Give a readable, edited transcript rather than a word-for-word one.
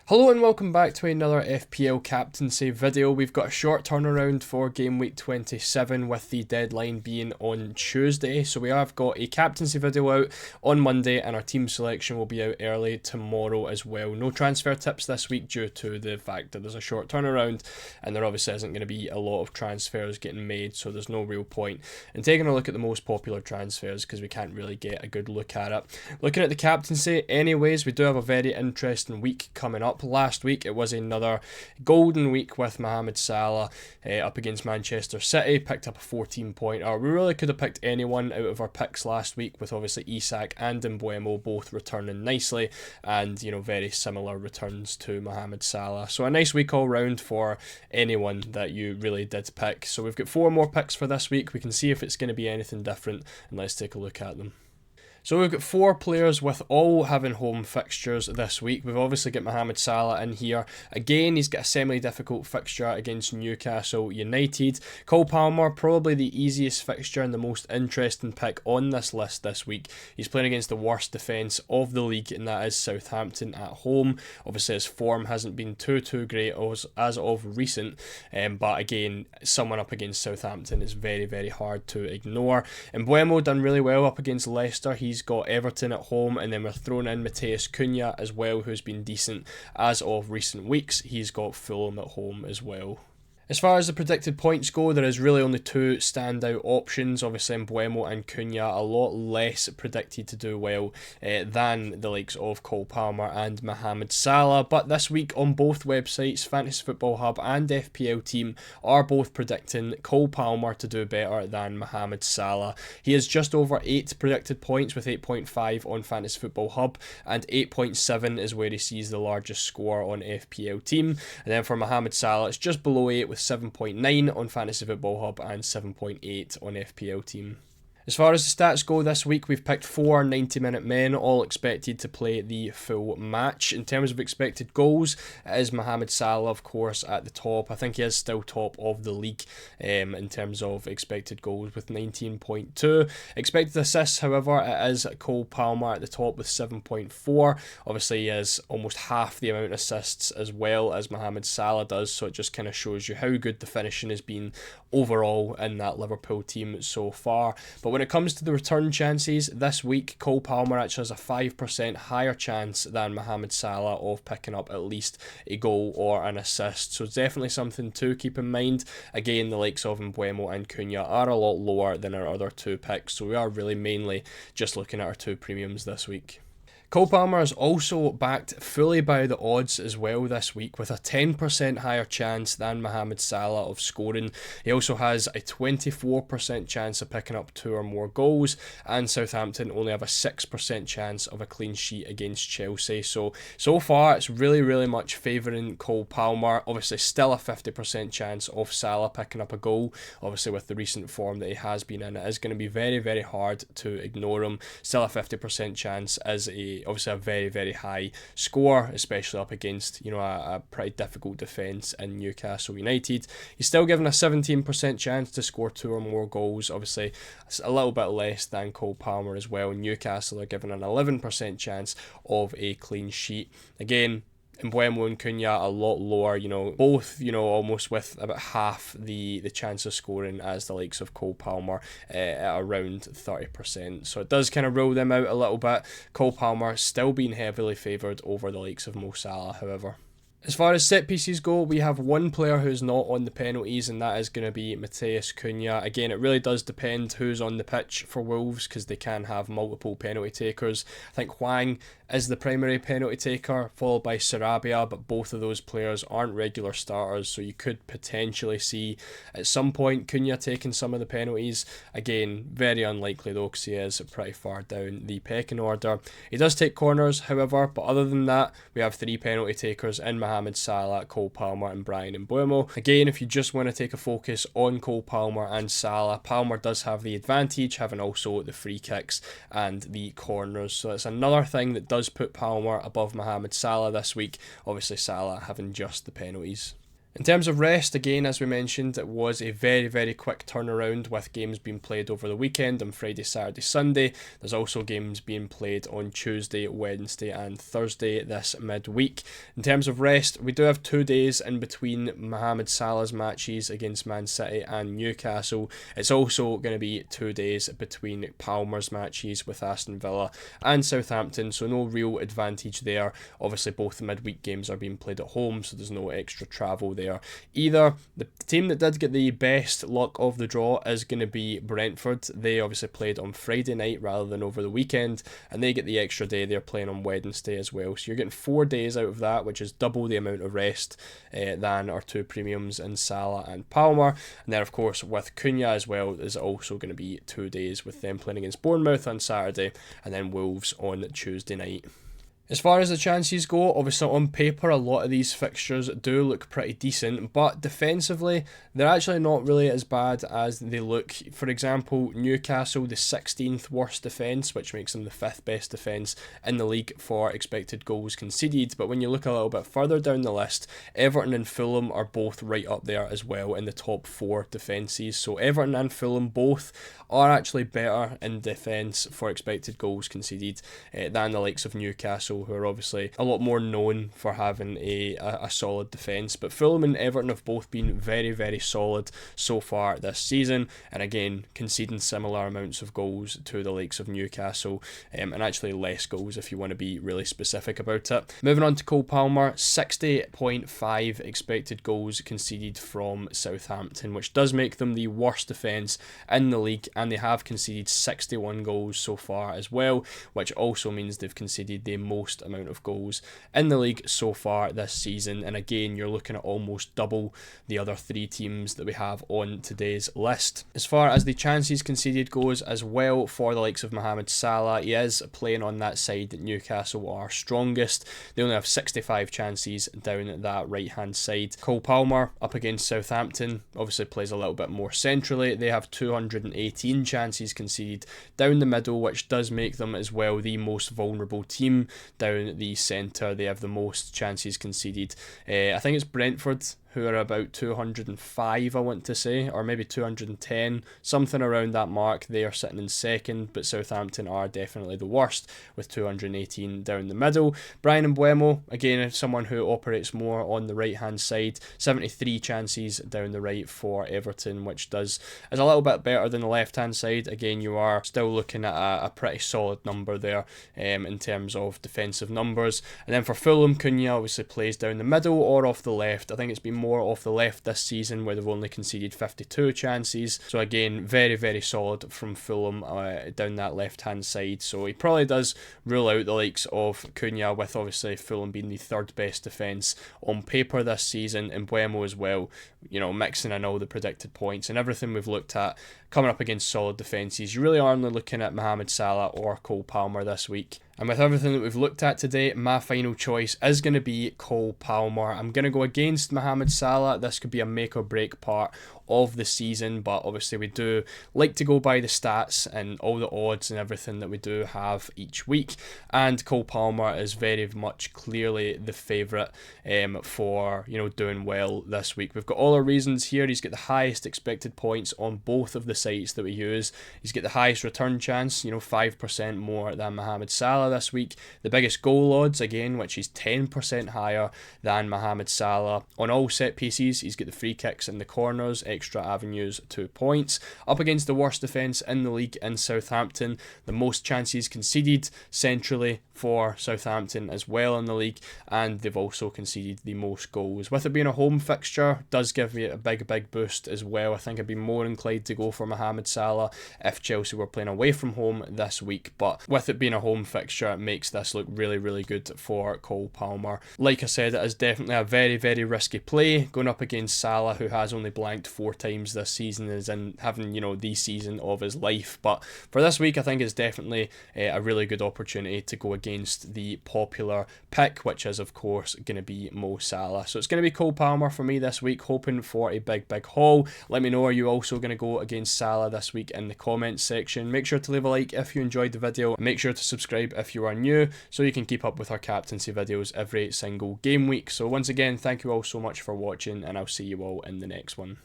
Hello and welcome back to another FPL captaincy video. We've got a short turnaround for game week 27 with the deadline being on Tuesday. So we have got a captaincy video out on Monday and our team selection will be out early tomorrow as well. No transfer tips this week due to the fact that there's a short turnaround and there obviously isn't going to be a lot of transfers getting made, so there's no real point in taking a look at the most popular transfers because we can't really get a good look at it. Looking at the captaincy anyways, we do have a very interesting week coming up. Last week it was another golden week with Mohamed Salah up against Manchester City, picked up a 14-pointer. We really could have picked anyone out of our picks last week, with obviously Isak and Mbeumo both returning nicely and very similar returns to Mohamed Salah. So a nice week all round for anyone that you really did pick. So we've got 4 more picks for this week. We can see if it's going to be anything different and let's take a look at them. So we've got 4 players with all having home fixtures this week. We've obviously got Mohamed Salah in here. Again, he's got a semi-difficult fixture against Newcastle United. Cole Palmer, probably the easiest fixture and the most interesting pick on this list this week. He's playing against the worst defence of the league, and that is Southampton at home. Obviously his form hasn't been too great as of recent, but again, someone up against Southampton is very, very hard to ignore. Mbeumo done really well up against Leicester. He's got Everton at home, and then we're throwing in Matheus Cunha as well, who's been decent as of recent weeks. He's got Fulham at home as well. As far as the predicted points go, there is really only 2 standout options. Obviously Mbeumo and Cunha a lot less predicted to do well than the likes of Cole Palmer and Mohamed Salah. But this week on both websites, Fantasy Football Hub and FPL Team, are both predicting Cole Palmer to do better than Mohamed Salah. He is just over 8 predicted points with 8.5 on Fantasy Football Hub, and 8.7 is where he sees the largest score on FPL Team. And then for Mohamed Salah, it's just below 8 with 7.9 on Fantasy Football Hub and 7.8 on FPL Team. As far as the stats go this week, we've picked 4 90-minute men, all expected to play the full match. In terms of expected goals, it is Mohamed Salah, of course, at the top. I think he is still top of the league in terms of expected goals with 19.2. Expected assists, however, it is Cole Palmer at the top with 7.4. Obviously, he has almost half the amount of assists as well as Mohamed Salah does, so it just kind of shows you how good the finishing has been overall in that Liverpool team so far. But when it comes to the return chances, this week Cole Palmer actually has a 5% higher chance than Mohamed Salah of picking up at least a goal or an assist. So it's definitely something to keep in mind. Again, the likes of Mbeumo and Cunha are a lot lower than our other 2 picks, so we are really mainly just looking at our 2 premiums this week. Cole Palmer is also backed fully by the odds as well this week, with a 10% higher chance than Mohamed Salah of scoring. He also has a 24% chance of picking up 2 or more goals, and Southampton only have a 6% chance of a clean sheet against Chelsea. So far it's really much favouring Cole Palmer. Obviously still a 50% chance of Salah picking up a goal. Obviously with the recent form that he has been in, it is going to be very hard to ignore him. Still a 50% chance is obviously a very high score, especially up against a pretty difficult defence in Newcastle United. He's still given a 17% chance to score 2 or more goals. Obviously it's a little bit less than Cole Palmer as well. Newcastle are given an 11% chance of a clean sheet. Again, Mbeumo and Cunha a lot lower, both, almost with about half the chance of scoring as the likes of Cole Palmer at around 30%. So it does kind of rule them out a little bit. Cole Palmer still being heavily favoured over the likes of Mo Salah, however. As far as set pieces go, we have 1 player who's not on the penalties, and that is going to be Matheus Cunha. Again, it really does depend who's on the pitch for Wolves, because they can have multiple penalty takers. I think Hwang is the primary penalty taker, followed by Sarabia, but both of those players aren't regular starters, so you could potentially see at some point Cunha taking some of the penalties. Again, very unlikely though, because he is pretty far down the pecking order. He does take corners, however, but other than that, we have 3 penalty takers in Mohamed Salah, Cole Palmer and Bryan Mbeumo. Again, if you just want to take a focus on Cole Palmer and Salah, Palmer does have the advantage, having also the free kicks and the corners, so it's another thing that does put Palmer above Mohamed Salah this week. Obviously Salah having just the penalties. In terms of rest, again, as we mentioned, it was a very, very quick turnaround with games being played over the weekend on Friday, Saturday, Sunday. There's also games being played on Tuesday, Wednesday and Thursday this midweek. In terms of rest, we do have 2 days in between Mohamed Salah's matches against Man City and Newcastle. It's also going to be 2 days between Palmer's matches with Aston Villa and Southampton, so no real advantage there. Obviously, both the midweek games are being played at home, so there's no extra travel there either. The team that did get the best luck of the draw is going to be Brentford. They obviously played on Friday night rather than over the weekend, and they get the extra day. They're playing on Wednesday as well, so you're getting 4 days out of that, which is double the amount of rest than our 2 premiums in Salah and Palmer. And then of course with Cunha as well, there's also going to be 2 days with them playing against Bournemouth on Saturday and then Wolves on Tuesday night. As far as the chances go, obviously on paper a lot of these fixtures do look pretty decent, but defensively they're actually not really as bad as they look. For example, Newcastle, the 16th worst defence, which makes them the 5th best defence in the league for expected goals conceded. But when you look a little bit further down the list, Everton and Fulham are both right up there as well in the top 4 defences. So Everton and Fulham both are actually better in defence for expected goals conceded than the likes of Newcastle, who are obviously a lot more known for having a solid defence. But Fulham and Everton have both been very, very solid so far this season, and again conceding similar amounts of goals to the likes of Newcastle, and actually less goals if you want to be really specific about it. Moving on to Cole Palmer, 60.5 expected goals conceded from Southampton, which does make them the worst defence in the league, and they have conceded 61 goals so far as well, which also means they've conceded the most amount of goals in the league so far this season. And again, you're looking at almost double the other 3 teams that we have on today's list. As far as the chances conceded goes as well, for the likes of Mohamed Salah, he is playing on that side that Newcastle are strongest. They only have 65 chances down that right hand side. Cole Palmer up against Southampton obviously plays a little bit more centrally. They have 218 chances conceded down the middle, which does make them as well the most vulnerable team down the centre. They have the most chances conceded. I think it's Brentford who are about 205, I want to say, or maybe 210, something around that mark. They are sitting in second, but Southampton are definitely the worst with 218 down the middle. Bryan Mbeumo, again, someone who operates more on the right hand side, 73 chances down the right for Everton, which is a little bit better than the left hand side. Again, you are still looking at a pretty solid number there in terms of defensive numbers. And then for Fulham, Cunha obviously plays down the middle or off the left. I think it's been more off the left this season, where they've only conceded 52 chances. So again, very, very solid from Fulham down that left hand side. So he probably does rule out the likes of Cunha, with obviously Fulham being the 3rd best defence on paper this season, and Mbeumo as well, you know, mixing in all the predicted points and everything we've looked at coming up against solid defences. You really are only looking at Mohamed Salah or Cole Palmer this week. And with everything that we've looked at today, my final choice is going to be Cole Palmer. I'm going to go against Mohamed Salah. This could be a make or break part of the season, but obviously we do like to go by the stats and all the odds and everything that we do have each week, and Cole Palmer is very much clearly the favourite for, you know, doing well this week. We've got all our reasons here. He's got the highest expected points on both of the sites that we use. He's got the highest return chance, you know, 5% more than Mohamed Salah this week. The biggest goal odds, again, which is 10% higher than Mohamed Salah. On all set pieces, he's got the free kicks and the corners, extra avenues, 2 points. Up against the worst defence in the league in Southampton, the most chances conceded centrally for Southampton as well in the league, and they've also conceded the most goals. With it being a home fixture, does give you a big boost as well. I think I'd be more inclined to go for Mohamed Salah if Chelsea were playing away from home this week, but with it being a home fixture, it makes this look really good for Cole Palmer. Like I said, it is definitely a very risky play going up against Salah, who has only blanked 4 times this season, is in having, you know, the season of his life. But for this week, I think it's definitely a really good opportunity to go against against the popular pick, which is of course going to be Mo Salah. So it's going to be Cole Palmer for me this week, hoping for a big haul. Let me know, are you also going to go against Salah this week in the comments section. Make sure to leave a like if you enjoyed the video, and make sure to subscribe if you are new so you can keep up with our captaincy videos every single game week. So once again, thank you all so much for watching, and I'll see you all in the next one.